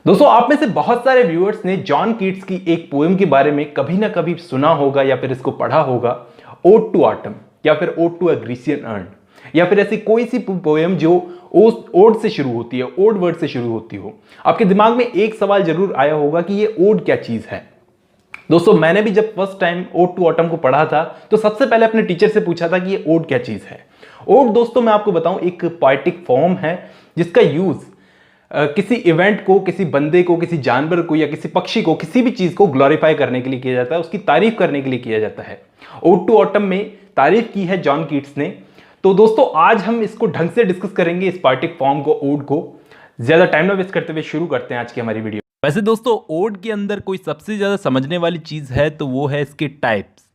दोस्तों, आप में से बहुत सारे व्यूअर्स ने जॉन कीट्स की एक पोएम के बारे में कभी ना कभी सुना होगा या फिर इसको पढ़ा होगा, ओड टू ऑटम या फिर ode to a Grecian urn, या फिर ऐसी कोई सी पोएम जो ओड से शुरू होती है, ओड वर्ड से शुरू होती हो। आपके दिमाग में एक सवाल जरूर आया होगा कि ये ओड क्या चीज है। दोस्तों, मैंने भी जब first time ode to autumn को पढ़ा था तो सबसे पहले अपने टीचर से पूछा था कि ये ओड क्या चीज है। ओड दोस्तों, मैं आपको बताऊं, एक पोएटिक फॉर्म है जिसका यूज किसी इवेंट को, किसी बंदे को, किसी जानवर को या किसी पक्षी को, किसी भी चीज को ग्लोरीफाई करने के लिए किया जाता है, उसकी तारीफ करने के लिए किया जाता है। ओड टू ऑटम में तारीफ की है जॉन कीट्स ने। तो दोस्तों, आज हम इसको ढंग से डिस्कस करेंगे, इस पोएटिक फॉर्म को, ओड को। ज्यादा टाइम ना वेस्ट करते हुए शुरू करते हैं आज की हमारी वीडियो। वैसे दोस्तों, ओड के अंदर कोई सबसे ज्यादा समझने वाली चीज है तो वो है इसके टाइप्स।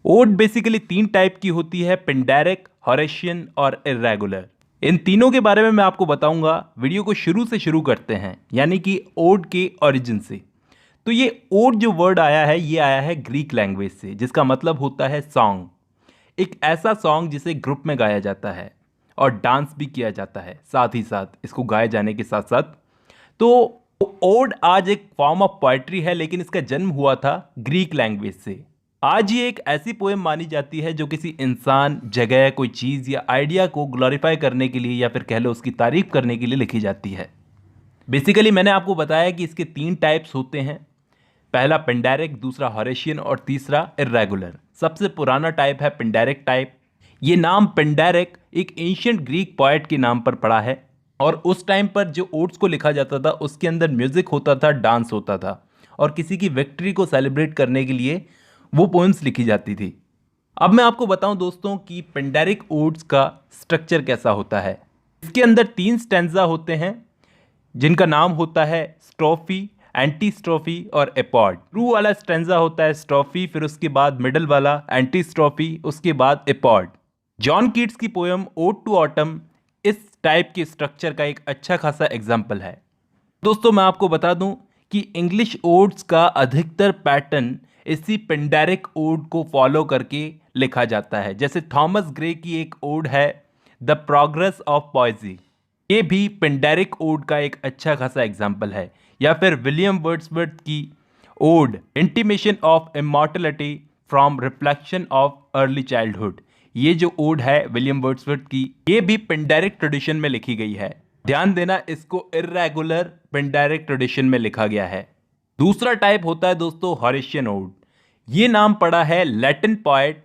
ओड बेसिकली 3 टाइप की होती है, पेंडेरिक, होरेशियन और इर्रेगुलर। इन तीनों के बारे में मैं आपको बताऊंगा। वीडियो को शुरू से शुरू करते हैं, यानी कि ओड के ओरिजिन से। तो ये ओड जो वर्ड आया है, ये आया है ग्रीक लैंग्वेज से, जिसका मतलब होता है सॉन्ग। एक ऐसा सॉन्ग जिसे ग्रुप में गाया जाता है और डांस भी किया जाता है साथ ही साथ, इसको गाए जाने के साथ साथ। तो ओड आज एक फॉर्म ऑफ पोएट्री है, लेकिन इसका जन्म हुआ था ग्रीक लैंग्वेज से। आज ये एक ऐसी पोएम मानी जाती है जो किसी इंसान, जगह, कोई चीज़ या आइडिया को ग्लोरीफाई करने के लिए या फिर कह लो उसकी तारीफ करने के लिए लिखी जाती है। बेसिकली मैंने आपको बताया कि इसके 3 टाइप्स होते हैं। पहला पेंडेरिक, दूसरा होरेशियन और तीसरा इर्रेगुलर। सबसे पुराना टाइप है पेंडेरिक टाइप। ये नाम पेंडेरिक एक एंशिएंट ग्रीक पोएट के नाम पर पड़ा है, और उस टाइम पर जो ओड्स को लिखा जाता था उसके अंदर म्यूजिक होता था, डांस होता था, और किसी की विक्ट्री को सेलिब्रेट करने के लिए वो पोएम्स लिखी जाती थी। अब मैं आपको बताऊं दोस्तों कि पेंडेरिक ओड्स का स्ट्रक्चर कैसा होता है। इसके अंदर 3 स्टैंजा होते हैं, जिनका नाम होता है स्ट्रोफी, एंटी स्ट्रोफी और एपॉड। ट्रू वाला स्टैंजा होता है स्ट्रोफी, फिर उसके बाद मिडल वाला एंटी स्ट्रोफी, उसके बाद एपॉड। जॉन कीट्स की पोएम ओड टू ऑटम इस टाइप के स्ट्रक्चर का एक अच्छा खासा एग्जाम्पल है। दोस्तों, मैं आपको बता दूं कि इंग्लिश ओड्स का अधिकतर पैटर्न इसी पेंडेरिक ओड को फॉलो करके लिखा जाता है। जैसे थॉमस ग्रे की एक ओड है द प्रोग्रेस ऑफ पॉइजी, ये भी पेंडेरिक ओड का एक अच्छा खासा एग्जाम्पल है। या फिर विलियम वर्ड्सवर्थ की ode intimation of immortality from reflection of early childhood, ये जो ओड है विलियम वर्ड्सवर्थ की, ये भी पेंडेरिक ट्रेडिशन में लिखी गई है। ध्यान देना, इसको इर्रेगुलर पेंडेरिक ट्रेडिशन में लिखा गया है। दूसरा टाइप होता है दोस्तों होरेशियन ओड। ये नाम पड़ा है लैटिन पोएट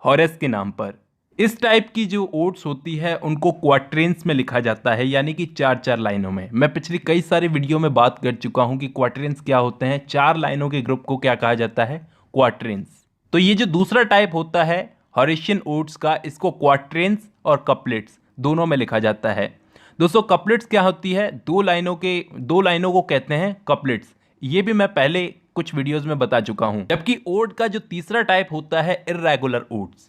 होरेस के नाम पर। इस टाइप की जो ओड्स होती है उनको क्वाट्रेंस में लिखा जाता है, यानी कि 4-4 लाइनों में। मैं पिछली कई सारे वीडियो में बात कर चुका हूं कि क्वाट्रेंस क्या होते हैं। 4 लाइनों के ग्रुप को क्या कहा जाता है? क्वाट्रेंस। तो ये जो दूसरा टाइप होता है होरेशियन ओड्स का, इसको क्वाट्रेंस और कपलेट्स दोनों में लिखा जाता है। दोस्तों, कपलेट्स क्या होती है? 2 लाइनों को कहते हैं कपलेट्स। ये भी मैं पहले कुछ वीडियोस में बता चुका हूं। जबकि ओड का जो तीसरा टाइप होता है इर्रेगुलर ओड्स,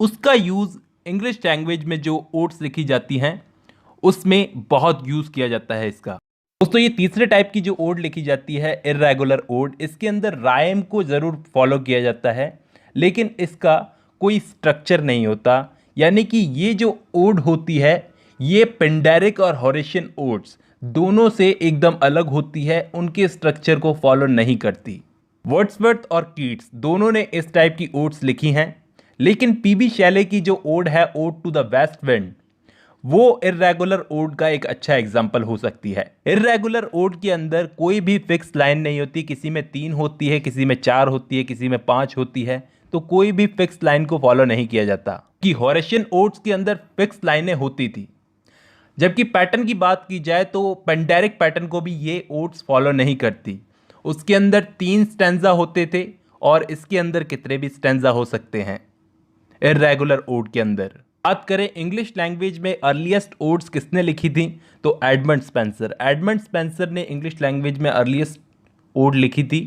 उसका यूज इंग्लिश लैंग्वेज में जो ओड्स लिखी जाती हैं उसमें बहुत यूज किया जाता है इसका। दोस्तों, ये तीसरे टाइप की जो ओड लिखी जाती है इर्रेगुलर ओड, इसके अंदर राइम को जरूर फॉलो किया जाता है, लेकिन इसका कोई स्ट्रक्चर नहीं होता। यानी कि ये जो ओड होती है, ये पेंडेरिक और होरेशियन ओड्स दोनों से एकदम अलग होती है, उनके स्ट्रक्चर को फॉलो नहीं करती। वर्ड्सवर्थ और कीट्स दोनों ने इस टाइप की ओड्स लिखी हैं, लेकिन पीबी शैले की जो ओड है ode to the west wind, वो इर्रेगुलर ओड का एक अच्छा एग्जाम्पल हो सकती है। इर्रेगुलर ओड के अंदर कोई भी फिक्स लाइन नहीं होती, किसी में 3 होती है, किसी में 4 होती है, किसी में 5 होती है। तो कोई भी फिक्स लाइन को फॉलो नहीं किया जाता। कि होरेशियन ओड्स के अंदर फिक्स लाइनें होती थी। जबकि पैटर्न की बात की जाए तो पेंडेरिक पैटर्न को भी ये ओड्स फॉलो नहीं करती। उसके अंदर 3 स्टैंजा होते थे, और इसके अंदर कितने भी स्टैंजा हो सकते हैं इर्रेगुलर ओड के अंदर। बात करें इंग्लिश लैंग्वेज में अर्लीस्ट ओड्स किसने लिखी थी, तो एडमंड स्पेंसर। एडमंड स्पेंसर ने इंग्लिश लैंग्वेज में अर्लीस्ट ओड लिखी थी,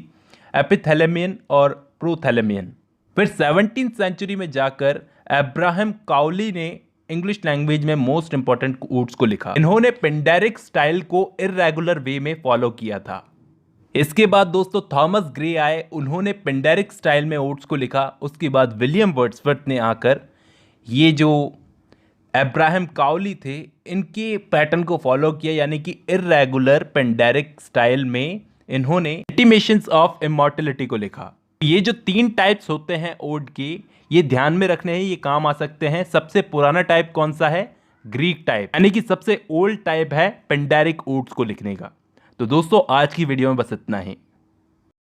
एपिथैलेमियन और प्रोथैलेमियन। फिर 17th सेंचुरी में जाकर अब्राहम काउली ने इंग्लिश लैंग्वेज में मोस्ट इंपॉर्टेंट ओड्स को लिखा। इन्होंने पेंडेरिक स्टाइल को इर्रेगुलर वे में फॉलो किया था। इसके बाद दोस्तों थॉमस ग्रे आए, उन्होंने पेंडेरिक स्टाइल में ओड्स को लिखा। उसके बाद विलियम वर्ड्सवर्थ ने आकर ये जो अब्राहम काउली थे, इनके पैटर्न को फॉलो किया, यानी कि इर्रेगुलर पेंडेरिक स्टाइल में इन्होंने इंटिमेशंस ऑफ इमॉर्टलिटी को लिखा। ये जो 3 टाइप्स होते हैं ओड के, ये ध्यान में रखने हैं, ये काम आ सकते हैं। सबसे पुराना टाइप कौन सा है? ग्रीक टाइप, यानी कि सबसे ओल्ड टाइप है पेंडेरिक ओड्स को लिखने का। तो दोस्तों आज की वीडियो में बस इतना ही।